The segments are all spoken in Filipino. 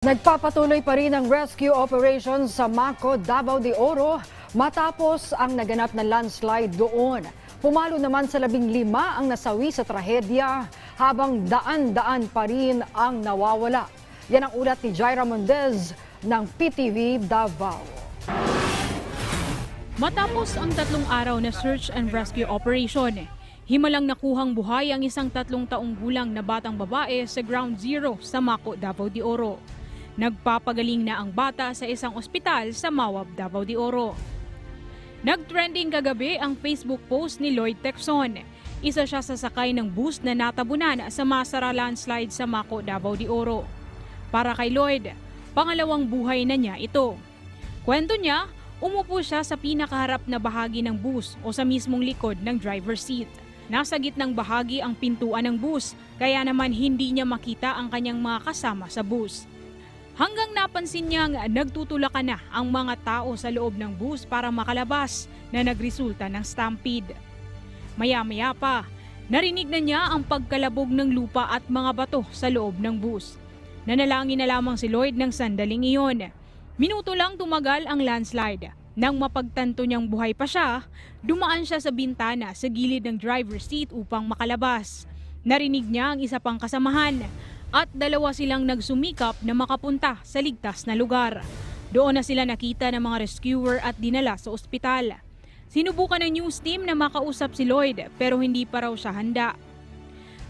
Nagpapatuloy pa rin ang rescue operation sa Maco, Davao de Oro matapos ang naganap na landslide doon. Pumalo naman sa 15 ang nasawi sa trahedya habang daan-daan pa rin ang nawawala. Yan ang ulat ni Jaira Mendez ng PTV Davao. Matapos ang 3 araw na search and rescue operation, himalang nakuhang buhay ang isang 3 taong gulang na batang babae sa Ground Zero sa Maco, Davao de Oro. Nagpapagaling na ang bata sa isang ospital sa Mawab, Davao de Oro. Nagtrending kagabi ang Facebook post ni Lloyd Tecson. Isa siya sa sakay ng bus na natabunan sa Masara landslide sa Maco, Davao de Oro. Para kay Lloyd, pangalawang buhay na niya ito. Kwento niya, umupo siya sa pinakaharap na bahagi ng bus o sa mismong likod ng driver's seat. Nasa gitnang bahagi ang pintuan ng bus, kaya naman hindi niya makita ang kanyang mga kasama sa bus. Hanggang napansin niyang nagtutulakan na ang mga tao sa loob ng bus para makalabas na nagresulta ng stampede. Maya-maya pa, narinig na niya ang pagkalabog ng lupa at mga bato sa loob ng bus. Nanalangin na lamang si Lloyd ng sandaling iyon. Minuto lang tumagal ang landslide. Nang mapagtanto niyang buhay pa siya, dumaan siya sa bintana sa gilid ng driver's seat upang makalabas. Narinig niya ang isa pang kasamahan at dalawa silang nagsumikap na makapunta sa ligtas na lugar. Doon na sila nakita ng mga rescuer at dinala sa ospital. Sinubukan ng news team na makausap si Lloyd pero hindi pa raw siya handa.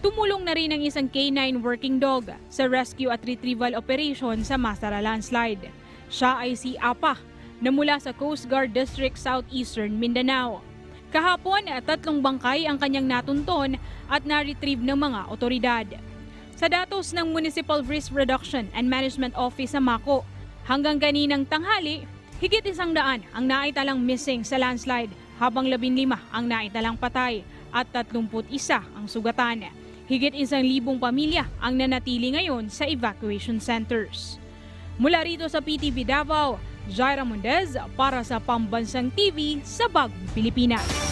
Tumulong na rin ang isang K9 working dog sa rescue at retrieval operation sa Masara landslide. Siya ay si Apa na mula sa Coast Guard District Southeastern Mindanao. Kahapon, 3 bangkay ang kanyang natunton at na-retrieve ng mga otoridad. Sa datos ng Municipal Risk Reduction and Management Office sa Maco, hanggang kaninang tanghali, higit 100 ang naitalang missing sa landslide habang 15 ang naitalang patay at 31 ang sugatan. Higit 1,000 pamilya ang nanatili ngayon sa evacuation centers. Mula rito sa PTV Davao, Jaira Mendez para sa Pambansang TV sa Bagong Pilipinas.